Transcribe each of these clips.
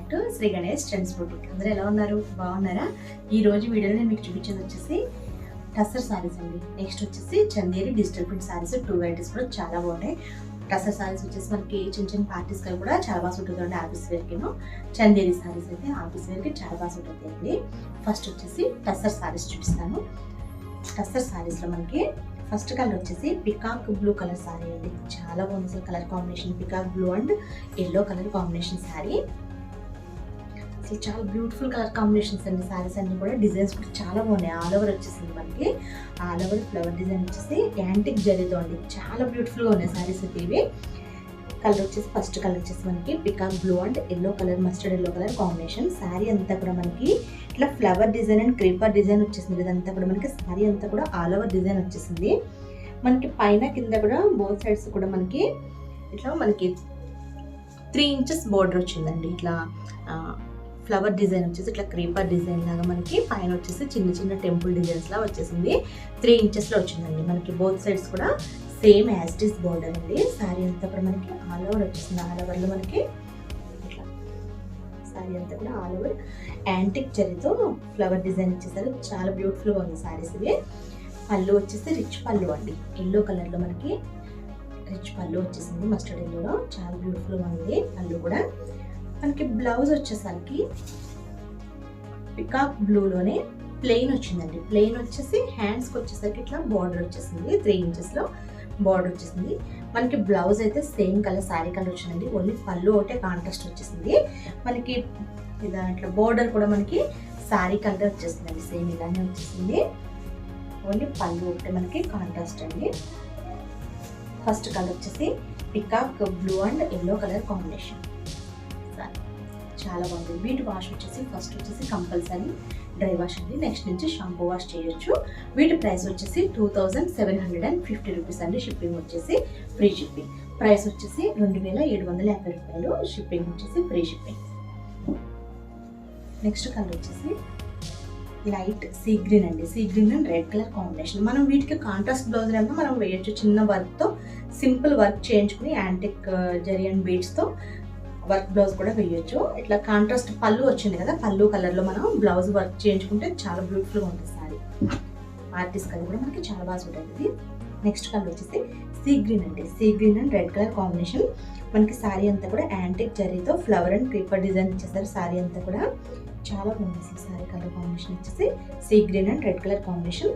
Back to Sri Ganesh Trends Boutique. అందరూ ఎలా ఉన్నారు? బాగున్నారా? ఈ రోజు వీడియోలో నేను మీకు చూపించేది వచ్చేసి టస్సర్ సారీస్ అండి. నెక్స్ట్ వచ్చేసి Chanderi digital print saris 2 varieties కూడా చాలా బాగున్నాయి. టస్సర్ సారీస్ వచ్చేసి మనకి చిన్న చిన్న పార్టీస్ కి కూడా చాలా బాగా సూట్ అవుతుంది. ఆఫీస్ వేర్ కిను చందేరి సారీస్ అయితే ఆఫీస్ వేర్ కి చాలా బాగా సూట్ అవుతాయండి. ఫస్ట్ వచ్చేసి టస్సర్ సారీస్ చూపిస్తాను. టస్సర్ సారీస్ లో మనకి ఫస్ట్ కలర్ వచ్చేసి పికాక్ బ్లూ కలర్ సారీ అండి. చాలా బాగుంది అసలు colour combination. Peacock blue and yellow colour combination sorry. అసలు చాలా బ్యూటిఫుల్ కలర్ కాంబినేషన్స్ అండి. సారీస్ అన్ని కూడా డిజైన్స్ కూడా చాలా బాగున్నాయి. ఆల్ ఓవర్ వచ్చేసింది మనకి. ఆల్ ఓవర్ ఫ్లవర్ డిజైన్ వచ్చేసి యాంటిక్ జరీతో అండి. చాలా బ్యూటిఫుల్గా ఉన్నాయి సారీస్ అయితే ఇవి. కలర్ వచ్చేసి ఫస్ట్ కలర్ వచ్చేసి మనకి peacock blue and yellow colour, mustard yellow colour combination. Sorry అంతా కూడా మనకి ఇట్లా flower design and creeper design వచ్చేసింది. ఇదంతా కూడా మనకి సారీ అంతా కూడా ఆల్ ఓవర్ డిజైన్ వచ్చేసింది. మనకి పైన కింద కూడా బోత్ సైడ్స్ కూడా మనకి ఇట్లా మనకి 3 ఇంచెస్ బోర్డర్ వచ్చిందండి. ఇట్లా ఫ్లవర్ డిజైన్ వచ్చేసి ఇట్లా క్రీపర్ డిజైన్ లాగా మనకి పైన వచ్చేసి చిన్న చిన్న టెంపుల్ డిజైన్స్ లా వచ్చేసింది. 3 ఇంచెస్లో వచ్చిందండి. మనకి బోత్ సైడ్స్ కూడా same as it is border అండి. సారీ అంతా కూడా మనకి ఆల్ ఓవర్ వచ్చేసింది. ఆల్ ఓవర్లో మనకి ఇట్లా సారీ అంతా కూడా ఆల్ ఓవర్ యాంటిక్ జరీతో ఫ్లవర్ డిజైన్ ఇచ్చేసారు. చాలా బ్యూటిఫుల్గా ఉంది సారీస్ ఇవి. పళ్ళు వచ్చేసి రిచ్ పళ్ళు అండి. ఎల్లో కలర్లో మనకి రిచ్ పళ్ళు వచ్చేసింది. మస్టర్డ్ ఎల్లోలో చాలా బ్యూటిఫుల్గా ఉంది పళ్ళు కూడా. మనకి బ్లౌజ్ వచ్చేసరికి పికాక్ బ్లూలోనే ప్లెయిన్ వచ్చిందండి. ప్లెయిన్ వచ్చేసి హ్యాండ్స్కి వచ్చేసరికి ఇట్లా బార్డర్ వచ్చేసింది. 3 ఇంచెస్లో బార్డర్ వచ్చేసింది. మనకి బ్లౌజ్ అయితే సేమ్ కలర్ శారీ కలర్ వచ్చిందండి. ఓన్లీ పళ్ళు ఒకటే కాంట్రాస్ట్ వచ్చేసింది. మనకి దాంట్లో బార్డర్ కూడా మనకి శారీ కలర్ వచ్చేసిందండి. సేమ్ ఇలానే వచ్చేసింది. ఓన్లీ పళ్ళు ఒకటే మనకి కాంట్రాస్ట్ అండి. ఫస్ట్ కలర్ వచ్చేసి peacock blue and yellow colour combination. చాలా బాగుంది. వీటి వాష్ వచ్చేసి ఫస్ట్ వచ్చేసి కంపల్సరీ డ్రై వాష్ అండి. నెక్స్ట్ నుంచి షాంపూ వాష్ చేయొచ్చు. వీటి ప్రైస్ వచ్చేసి 2750 రూపీస్ అండి. షిప్పింగ్ వచ్చేసి ఫ్రీ షిప్పింగ్. ప్రైస్ వచ్చేసి 2750 రూపాయలు. షిప్పింగ్ వచ్చేసి ఫ్రీ షిప్పింగ్. నెక్స్ట్ కలర్ వచ్చేసి లైట్ సీ గ్రీన్ అండి. Sea green and red colour combination. మనం వీటికి కాంట్రాస్ట్ బ్లౌజ్ అంతా మనం వేయొచ్చు. చిన్న వర్క్తో సింపుల్ వర్క్ చేయించుకుని యాంటిక్ జరీ అండ్ బీడ్స్తో వర్క్ బ్లౌజ్ కూడా వేయొచ్చు. ఇట్లా కాంట్రాస్ట్ పళ్ళు వచ్చింది కదా, పళ్ళు కలర్లో మనం బ్లౌజ్ వర్క్ చేయించుకుంటే చాలా బ్యూటిఫుల్గా ఉంటుంది సారీ. ఆర్టిస్ట్ కలర్ కూడా మనకి చాలా బాగా సూట్ అవుతుంది. నెక్స్ట్ కలర్ వచ్చేసి సీ గ్రీన్ అండి. Sea green and red colour combination. మనకి సారీ అంతా కూడా యాంటిక్ జరీతో ఫ్లవర్ అండ్ క్రీపర్ డిజైన్ ఇచ్చేసారు. సారీ అంతా కూడా చాలా బాగుంది అసలు. సారీ కలర్ కాంబినేషన్ వచ్చేసి see green and red colour combination.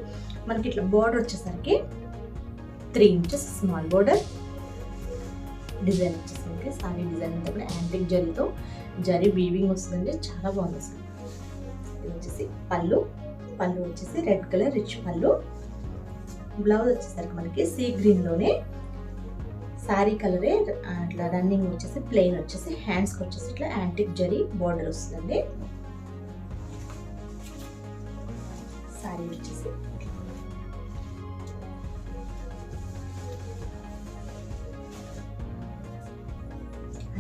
మనకి ఇట్లా బార్డర్ వచ్చేసరికి 3 ఇంచెస్ స్మాల్ బార్డర్ డిజైన్ వచ్చేసి సారీ డిజైన్ అంతా కూడా యాంటిక్ జరీతో జరీ వీవింగ్ వస్తుందండి. చాలా బాగుంది అసలు. ఇది వచ్చేసి పళ్ళు. పళ్ళు వచ్చేసి red colour rich pallu. Blouse వచ్చేసరికి మనకి సీ గ్రీన్లోనే సారీ కలరే అట్లా రన్నింగ్ వచ్చేసి ప్లెయిన్ వచ్చేసి హ్యాండ్స్కి వచ్చేసి ఇట్లా యాంటిక్ జరీ బార్డర్ వస్తుందండి. సారీ వచ్చేసి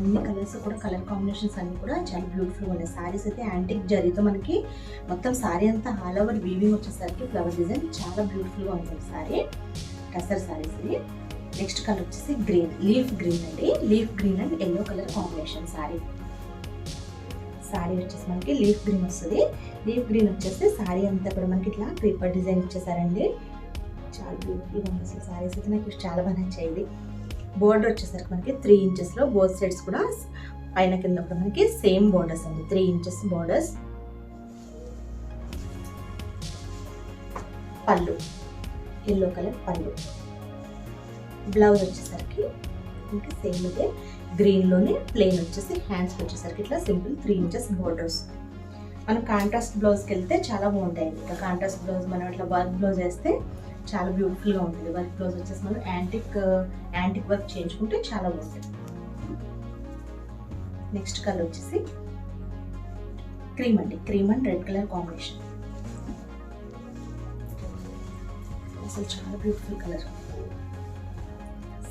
అన్ని కలర్స్ కూడా కలర్ కాంబినేషన్స్ అన్ని కూడా చాలా బ్యూటిఫుల్గా ఉన్నాయి. సారీస్ అయితే యాంటిక్ జరీతో మనకి మొత్తం సారీ అంతా ఆల్ ఓవర్ వీవింగ్ వచ్చేసరికి ఫ్లవర్ డిజైన్ చాలా బ్యూటిఫుల్గా ఉంటుంది సారీ. టసర్ సారీస్ ఇది. నెక్స్ట్ కలర్ వచ్చేసి గ్రీన్, లీఫ్ గ్రీన్ అండి. Leaf green and yellow colour combination sorry. Sorry వచ్చేసి మనకి లీఫ్ గ్రీన్ వస్తుంది. లీఫ్ గ్రీన్ వచ్చేసి సారీ అంతా కూడా మనకి ఇట్లా క్రీపర్ డిజైన్ ఇచ్చేసారండి. చాలా బ్యూటిఫుల్గా ఉంది అసలు. సారీస్ అయితే నాకు చాలా బాగా నచ్చాయి. బోర్డర్ వచ్చేసరికి మనకి 3 ఇంచెస్లో బోత్ సైడ్స్ కూడా పైన కింద కూడా మనకి సేమ్ బోర్డర్స్ అండి. 3 ఇంచెస్ బోర్డర్స్. పళ్ళు ఎల్లో కలర్ పళ్ళు. బ్లౌజ్ వచ్చేసరికి మనకి సేమ్ ఇదే గ్రీన్లోనే ప్లెయిన్ వచ్చేసి హ్యాండ్స్కి వచ్చేసరికి ఇట్లా సింపుల్ 3 ఇంచెస్ బోర్డర్స్. మనం కాంట్రాస్ట్ బ్లౌజ్కి వెళ్తే చాలా బాగుంటాయండి. ఇంకా కాంట్రాస్ట్ బ్లౌజ్ మనం ఇట్లా వర్క్ బ్లౌజ్ వేస్తే చాలా బ్యూటిఫుల్గా ఉంటుంది. వర్క్ బ్లౌజ్ వచ్చేసి మనం యాంటిక్ వర్క్ చేయించుకుంటే చాలా బాగుంటుంది. నెక్స్ట్ కలర్ వచ్చేసి క్రీమ్ అండి. Cream and red colour combination. అసలు చాలా బ్యూటిఫుల్ కలర్.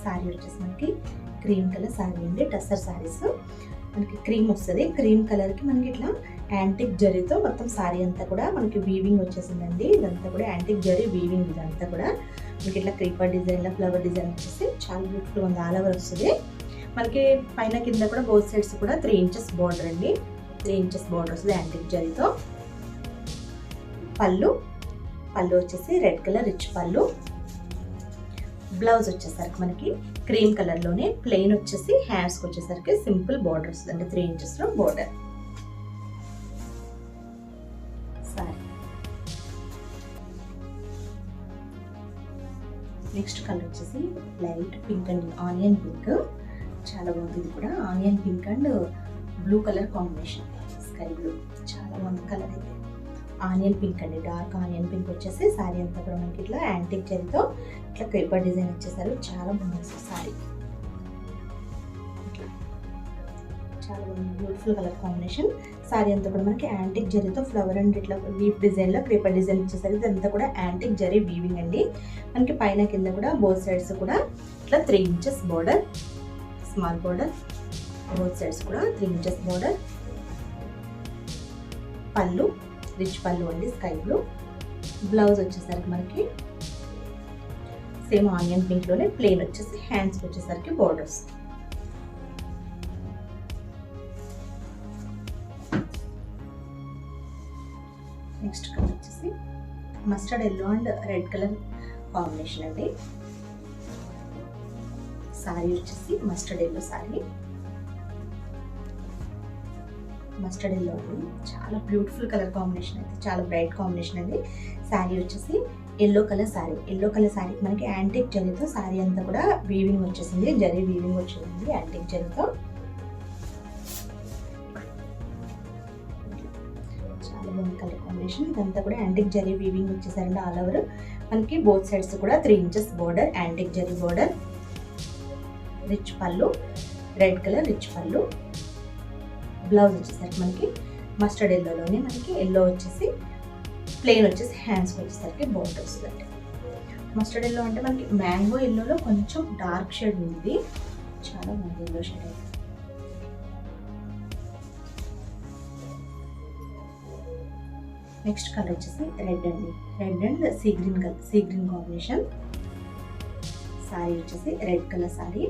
సారీ వచ్చేసి మనకి క్రీమ్ కలర్ సారీ అండి. టస్సర్ సారీస్ మనకి క్రీమ్ వస్తుంది. క్రీమ్ కలర్కి మనకి ఇట్లా యాంటిక్ జరీతో మొత్తం సారీ అంతా కూడా మనకి వీవింగ్ వచ్చేసిందండి. ఇదంతా కూడా యాంటిక్ జరీ వీవింగ్. ఇదంతా కూడా మనకి ఇట్లా క్రీపర్ డిజైన్ ఫ్లవర్ డిజైన్ వచ్చేసి చాలా బ్యూటిఫుల్గా ఉంది. ఆల్ ఓవర్ వస్తుంది. మనకి పైన కింద కూడా బోత్ సైడ్స్ కూడా 3 ఇంచెస్ బార్డర్ అండి. 3 ఇంచెస్ బార్డర్ వస్తుంది యాంటిక్ జరీతో. పళ్ళు వచ్చేసి red colour rich pallu. Blouse వచ్చేసరికి మనకి క్రీమ్ కలర్లోనే ప్లెయిన్ వచ్చేసి హ్యాండ్స్కి వచ్చేసరికి సింపుల్ బార్డర్ వస్తుంది అంటే 3 ఇంచెస్లో బార్డర్. సారీ నెక్స్ట్ కలర్ వచ్చేసి light pink and onion pink. చాలా బాగుంది. ఇది కూడా onion pink and blue colour combination, sky blue. చాలా బాగుంది కలర్ అయితే. ఆనియన్ పింక్ అండి, డార్క్ ఆనియన్ పింక్ వచ్చేసి శారీ అంతా కూడా మనకి ఇట్లా యాంటిక్ జరీతో ఇట్లా క్రీపర్ డిజైన్ వచ్చేసారు. చాలా బాగుంది శారీ, చాలా బాగుంది. Beautiful colour combination. శారీ అంతా కూడా మనకి యాంటిక్ జరీతో ఫ్లవర్ అండ్ ఇట్లా వీవ్ డిజైన్లో క్రీపర్ డిజైన్ ఇచ్చేసారు. ఇదంతా కూడా యాంటిక్ జరీ వీవింగ్ అండి. మనకి పైన కింద కూడా బోత్ సైడ్స్ కూడా ఇట్లా 3 inches border, small border. Both sides కూడా 3 ఇంచెస్ బార్డర్. పళ్ళు రిచ్ పళ్ళు అండి, స్కై బ్లూ. బ్లౌజ్ వచ్చేసరికి మనకి సేమ్ ఆనియన్ పింక్ లోనే ప్లెయిన్ వచ్చేసి హ్యాండ్స్కి వచ్చేసరికి బార్డర్స్. నెక్స్ట్ కలర్ వచ్చేసి mustard yellow and red colour combination అండి. సారీ వచ్చేసి mustard yellow sorry, mustard yellow అండి. చాలా బ్యూటిఫుల్ కలర్ కాంబినేషన్ అయితే, చాలా బ్రైట్ కాంబినేషన్ అండి. శారీ వచ్చేసి yellow colour sari. Yellow colour శారీకి మనకి యాంటిక్ జరీతో శారీ అంతా కూడా వీవింగ్ వచ్చేసింది, జరీ వీవింగ్ వచ్చింది యాంటిక్ జరీతో. చాలా బాగుంది కలర్ కాంబినేషన్. ఇదంతా కూడా యాంటిక్ జరీ వీవింగ్ వచ్చేసారండి ఆల్ ఓవర్. మనకి బోత్ సైడ్స్ కూడా 3 inches border, antique zari border. Rich pallu, red colour rich pallu. Blouse వచ్చేసరికి మనకి మస్టర్డ్ ఎల్లోలోనే మనకి ఎల్లో వచ్చేసి ప్లెయిన్ వచ్చేసి హ్యాండ్స్కి వచ్చేసరికి బార్డర్ వస్తుంది. మస్టర్డ్ ఎల్లో అంటే మనకి మ్యాంగో ఎల్లోలో కొంచెం డార్క్ షేడ్ ఉంది, చాలా బాగుంది ఎల్లో షేడ్ అయితే. నెక్స్ట్ కలర్ వచ్చేసి రెడ్ అండి, red and sea green combination. Sari వచ్చేసి రెడ్ కలర్ శారీ.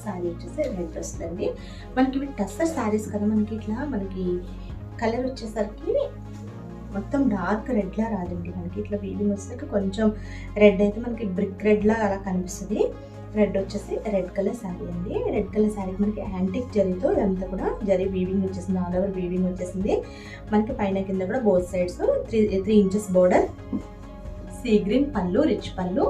శారీ వచ్చేసి రెడ్ వస్తుందండి. మనకి ఇవి టస్సర్ శారీస్ కదా, మనకి ఇట్లా మనకి కలర్ వచ్చేసరికి మొత్తం డార్క్ రెడ్లా రాదండి. మనకి ఇట్లా వీవింగ్ వచ్చేసరికి కొంచెం రెడ్ అయితే మనకి బ్రిక్ రెడ్లా అలా కనిపిస్తుంది. రెడ్ వచ్చేసి రెడ్ కలర్ శారీ అండి. రెడ్ కలర్ శారీకి మనకి యాంటిక్ జరీతో ఇదంతా కూడా జరీ వీవింగ్ వచ్చేసింది, ఆల్ ఓవర్ వీవింగ్ వచ్చేసింది. మనకి పైన కింద కూడా both sides 3 inches border. Sea green పళ్ళు, రిచ్ పళ్ళు.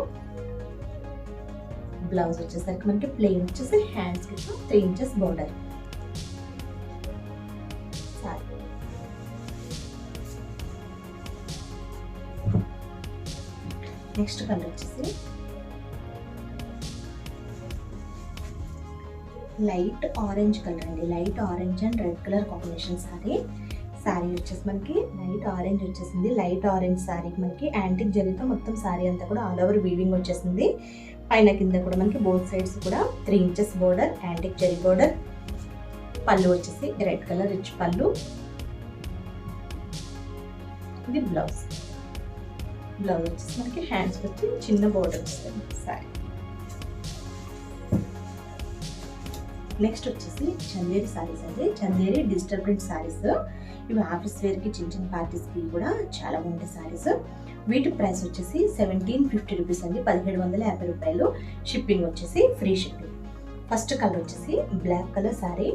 బ్లౌజ్ వచ్చేసరికి మనకి ప్లెయిన్ వచ్చేసి హ్యాండ్స్ కి 3 ఇంచెస్ బోర్డర్. నెక్స్ట్ కలర్ వచ్చేసి లైట్ ఆరెంజ్ కలర్ అండి, light orange and red colour combination sari. Sari వచ్చేసి మనకి లైట్ ఆరెంజ్ వచ్చేసింది. లైట్ ఆరెంజ్ శారీకి మనకి యాంటిక్ జరీతో మొత్తం శారీ అంతా కూడా ఆల్ ఓవర్ వీవింగ్ వచ్చేసింది. పైన కింద కూడా మనకి బోత్ సైడ్స్ కూడా 3 inches border, antique zari border. పళ్ళు వచ్చేసి రెడ్ కలర్ రిచ్ పళ్ళు. ఇది బ్లౌజ్. బ్లౌజ్ వచ్చేసి మనకి హ్యాండ్స్ వచ్చి చిన్న బోర్డర్ వస్తుంది సారీ. నెక్స్ట్ వచ్చేసి చందేరి శారీస్ అండి, చందేరి డిజిటల్ ప్రింట్ శారీస్. ఇవి ఆఫీస్ వేర్కి చిన్న చిన్న పార్టీస్కి కూడా చాలా బాగుంటాయి శారీస్. వీటి ప్రైస్ వచ్చేసి 1750 రూపీస్ అండి, 1750 రూపాయలు. షిప్పింగ్ వచ్చేసి ఫ్రీ షిప్పింగ్. ఫస్ట్ కలర్ వచ్చేసి బ్లాక్ కలర్ శారీ.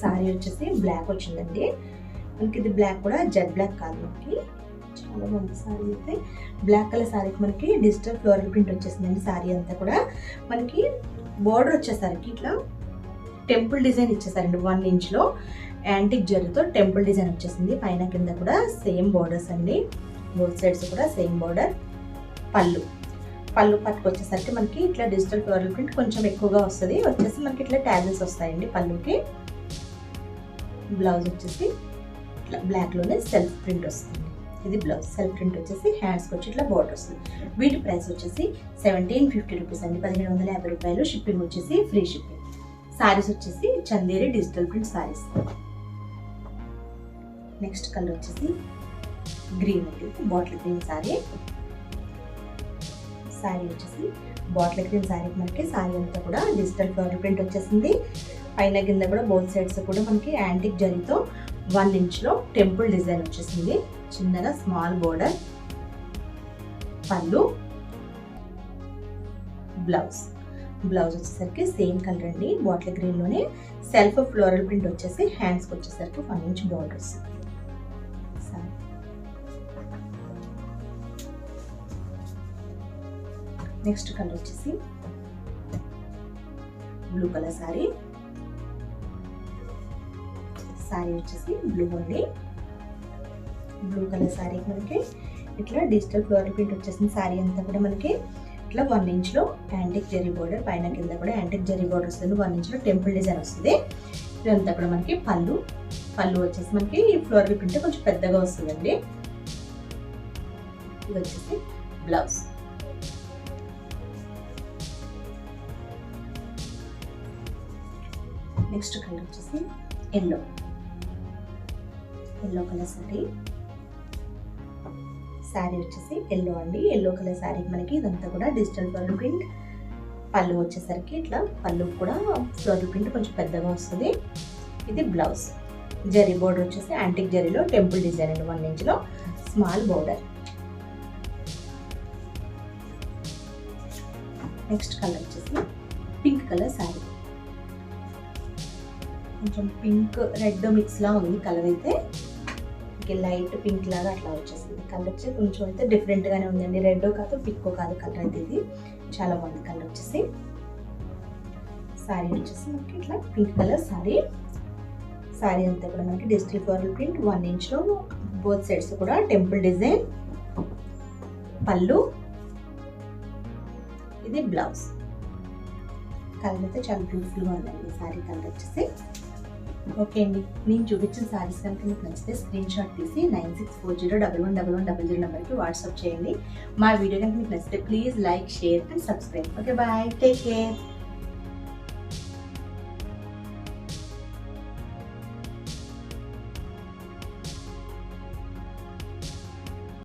శారీ వచ్చేసి బ్లాక్ వచ్చిందండి. మనకి ఇది బ్లాక్ కూడా జెడ్ బ్లాక్ కాదు, మనకి చాలా బాగుంది శారీ అయితే. బ్లాక్ కలర్ శారీకి మనకి డిజిటల్ ఫ్లోరల్ ప్రింట్ వచ్చేసిందండి. శారీ అంతా కూడా మనకి బోర్డర్ వచ్చేసరికి ఇట్లా టెంపుల్ డిజైన్ ఇచ్చేసారండి. 1 ఇంచ్లో యాంటిక్ జరీతో టెంపుల్ డిజైన్ వచ్చేసింది. పైన కింద కూడా సేమ్ బోర్డర్స్ అండి, బోత్ సైడ్స్ కూడా సేమ్ బోర్డర్. పళ్ళు పట్టుకు వచ్చేసరికి మనకి ఇట్లా డిజిటల్ ఫ్లోరల్ ప్రింట్ కొంచెం ఎక్కువగా వస్తుంది, వచ్చేసి మనకి ఇట్లా ట్యాజెస్ వస్తాయండి పళ్ళుకి. బ్లౌజ్ వచ్చేసి ఇట్లా బ్లాక్లోనే సెల్ఫ్ ప్రింట్ వస్తుంది. ఇది బ్లౌజ్. సెల్ఫ్ ప్రింట్ వచ్చేసి హ్యాండ్స్కి వచ్చి ఇట్లా బోర్డర్ వస్తుంది. వీటి ప్రైస్ వచ్చేసి 1750 రూపీస్ అండి, 1750 రూపాయలు. షిప్పింగ్ వచ్చేసి ఫ్రీ షిప్పింగ్. శారీస్ వచ్చేసి Chanderi digital print saris. Next colour వచ్చేసి గ్రీన్ అండి, బాటిల్ గ్రీన్ శారీ. శారీ వచ్చేసి బాటిల్ గ్రీన్ శారీకి మనకి శారీ అంతా కూడా డిజిటల్ ఫ్లోరల్ ప్రింట్ వచ్చేసింది. పైన కింద కూడా బోత్ సైడ్స్ కూడా మనకి యాంటిక్ జరీతో 1 ఇంచ్లో టెంపుల్ డిజైన్ వచ్చేసింది. చిన్నగా స్మాల్ బోర్డర్, పళ్ళు, బ్లౌజ్ వచ్చేసరికి సేమ్ కలర్ అండి, బాటిల్ గ్రీన్ లోనే సెల్ఫ్ ఫ్లోరల్ ప్రింట్ వచ్చేసి హ్యాండ్స్ కి వచ్చేసరికి 1 ఇంచ్ బోర్డర్స్. నెక్స్ట్ కలర్ వచ్చేసి బ్లూ కలర్ శారీ వచ్చేసి బ్లూ అండి. బ్లూ కలర్ శారీకి మనకి ఇట్లా డిజిటల్ ఫ్లోరల్ ప్రింట్ వచ్చేసింది. శారీ అంతా కూడా మనకి ఇట్లా 1 ఇంచ్లో యాంటిక్ జరీ బోర్డర్, పైన కింద కూడా యాంటిక్ జరీ బోర్డర్ వస్తుంది. 1 ఇంచ్లో టెంపుల్ డిజైన్ వస్తుంది. ఇదంతా కూడా మనకి పళ్ళు వచ్చేసి మనకి ఫ్లోరల్ ప్రింట్ కొంచెం పెద్దగా వస్తుందండి. ఇది వచ్చేసి బ్లౌజ్. నెక్స్ట్ కలర్ వచ్చేసి ఎల్లో కలర్ శారీ వచ్చేసి ఎల్లో అండి. ఎల్లో కలర్ శారీకి మనకి ఇదంతా కూడా డిజిటల్ ఫ్లోరల్ ప్రింట్. పళ్ళు వచ్చేసరికి ఇట్లా పళ్ళు కూడా ఫ్లోరల్ ప్రింట్ కొంచెం పెద్దగా వస్తుంది. ఇది బ్లౌజ్. జరీ బోర్డర్ వచ్చేసి యాంటిక్ జరీలో టెంపుల్ డిజైన్ అండి, 1 ఇంచ్లో స్మాల్ బోర్డర్. నెక్స్ట్ కలర్ వచ్చేసి పింక్ కలర్ శారీ. కొంచెం పింక్ రెడ్ మిక్స్ లా ఉంది కలర్ అయితే, లైట్ పింక్ లాగా అట్లా వచ్చేసింది. కలర్ వచ్చి కొంచెం అయితే డిఫరెంట్ గానే ఉందండి, రెడ్ కాదు పింక్ కాదు కలర్ అయితే. ఇది చాలా బాగుంది కలర్ వచ్చేసి. శారీ వచ్చేసి మనకి ఇట్లా పింక్ కలర్ శారీ అంతా కూడా మనకి డిజిటల్ ఫ్లోరల్ ప్రింట్, 1 ఇంచ్లో బోత్ సైడ్స్ కూడా టెంపుల్ డిజైన్. పళ్ళు, ఇది బ్లౌజ్. కలర్ అయితే చాలా బ్యూటిఫుల్గా ఉందండి శారీ కలర్ వచ్చేసి. ఓకే అండి, నేను చూపించిన శారీస్ కనుక మీకు నచ్చితే స్క్రీన్ షాట్ తీసి 9640111100 నెంబర్కి వాట్సాప్ చేయండి. మా వీడియో కనుక మీకు నచ్చితే please like, share and subscribe. Okay bye, take care.